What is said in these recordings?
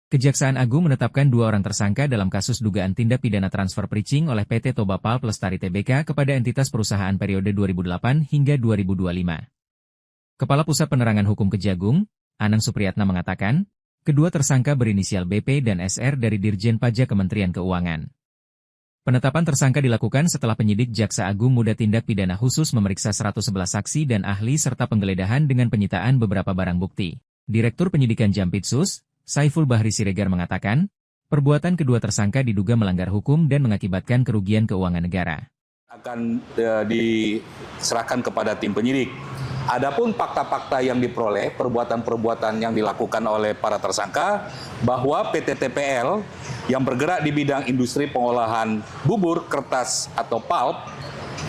Kejaksaan Agung menetapkan 2 orang tersangka dalam kasus dugaan tindak pidana transfer bridging oleh PT Toba Pulp Lestari Tbk kepada entitas perusahaan periode 2008 hingga 2025. Kepala Pusat Penerangan Hukum Kejagung, Anang Supriyatna mengatakan, kedua tersangka berinisial BP dan SR dari Dirjen Pajak Kementerian Keuangan. Penetapan tersangka dilakukan setelah penyidik Jaksa Agung Muda Tindak Pidana Khusus memeriksa 111 saksi dan ahli serta penggeledahan dengan penyitaan beberapa barang bukti. Direktur Penyidikan Jampitsus, Saiful Bahri Siregar mengatakan, perbuatan kedua tersangka diduga melanggar hukum dan mengakibatkan kerugian keuangan negara. Akan diserahkan kepada tim penyidik. Adapun fakta-fakta yang diperoleh, perbuatan-perbuatan yang dilakukan oleh para tersangka, bahwa PT TPL yang bergerak di bidang industri pengolahan bubur, kertas atau pulp,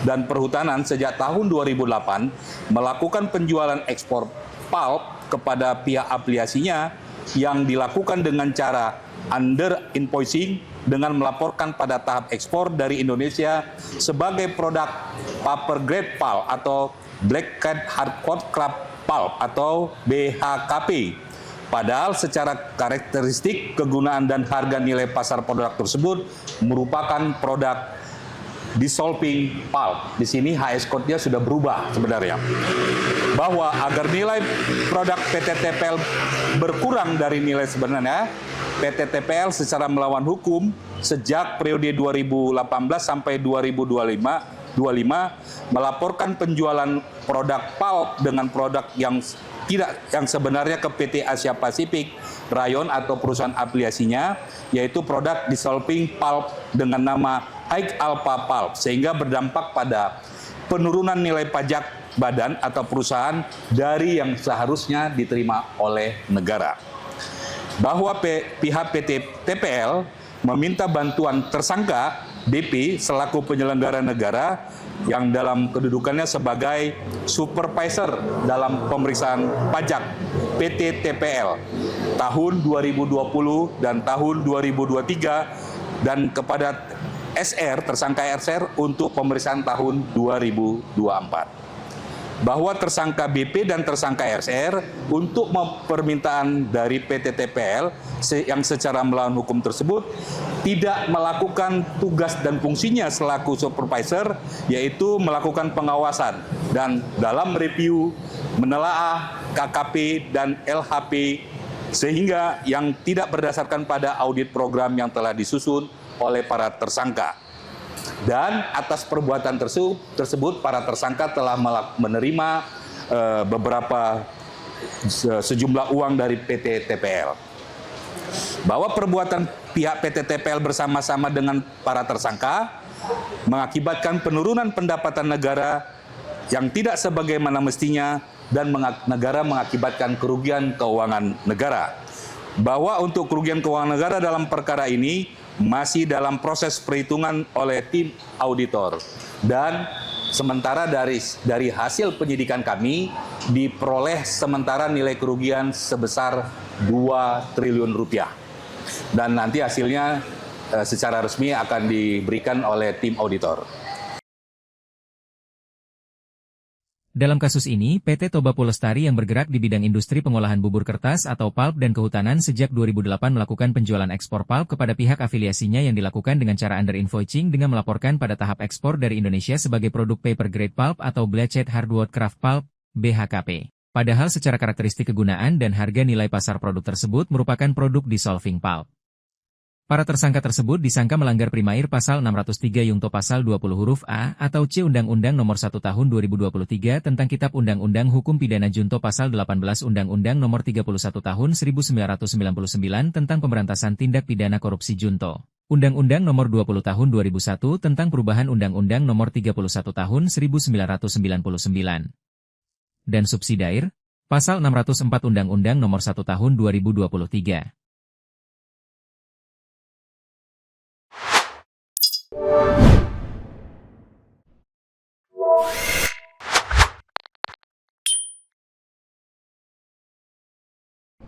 dan perhutanan sejak tahun 2008 melakukan penjualan ekspor pulp kepada pihak afiliasinya yang dilakukan dengan cara under invoicing dengan melaporkan pada tahap ekspor dari Indonesia sebagai produk paper grade pulp atau black cat hardcourt kraft pulp atau BHKP. Padahal secara karakteristik, kegunaan dan harga nilai pasar produk tersebut merupakan produk dissolving pulp. Di sini HS code-nya sudah berubah sebenarnya. Bahwa agar nilai produk PT TPL berkurang dari nilai sebenarnya, PT TPL secara melawan hukum sejak periode 2018 sampai 2025 melaporkan penjualan produk pulp dengan produk yang sebenarnya ke PT Asia Pasifik Rayon atau perusahaan afiliasinya, yaitu produk dissolving pulp dengan nama High Alpha Pulp, sehingga berdampak pada penurunan nilai pajak badan atau perusahaan dari yang seharusnya diterima oleh negara. Bahwa pihak PT TPL meminta bantuan tersangka DP selaku penyelenggara negara yang dalam kedudukannya sebagai supervisor dalam pemeriksaan pajak PT TPL tahun 2020 dan tahun 2023 dan kepada SR, tersangka SR untuk pemeriksaan tahun 2024. Bahwa tersangka BP dan tersangka SR untuk permintaan dari PT TPL yang secara melawan hukum tersebut tidak melakukan tugas dan fungsinya selaku supervisor, yaitu melakukan pengawasan dan dalam review, menelaah KKP dan LHP, sehingga yang tidak berdasarkan pada audit program yang telah disusun oleh para tersangka. Dan atas perbuatan tersebut para tersangka telah menerima beberapa sejumlah uang dari PT TPL. Bahwa perbuatan pihak PT TPL bersama-sama dengan para tersangka mengakibatkan penurunan pendapatan negara yang tidak sebagaimana mestinya dan negara mengakibatkan kerugian keuangan negara. Bahwa untuk kerugian keuangan negara dalam perkara ini masih dalam proses perhitungan oleh tim auditor. Dan sementara dari hasil penyidikan kami diperoleh sementara nilai kerugian sebesar 2 triliun rupiah. Dan nanti hasilnya secara resmi akan diberikan oleh tim auditor. Dalam kasus ini, PT Toba Pulp Lestari yang bergerak di bidang industri pengolahan bubur kertas atau pulp dan kehutanan sejak 2008 melakukan penjualan ekspor pulp kepada pihak afiliasinya yang dilakukan dengan cara under invoicing dengan melaporkan pada tahap ekspor dari Indonesia sebagai produk paper grade pulp atau black cat hardwood kraft pulp, BHKP. Padahal secara karakteristik kegunaan dan harga nilai pasar produk tersebut merupakan produk dissolving pulp. Para tersangka tersebut disangka melanggar Primair Pasal 603 Yungto Pasal 20 huruf A atau C Undang-Undang Nomor 1 Tahun 2023 tentang Kitab Undang-Undang Hukum Pidana Junto Pasal 18 Undang-Undang Nomor 31 Tahun 1999 tentang Pemberantasan Tindak Pidana Korupsi Junto, Undang-Undang Nomor 20 Tahun 2001 tentang Perubahan Undang-Undang Nomor 31 Tahun 1999, dan subsidiar Pasal 604 Undang-Undang Nomor 1 Tahun 2023.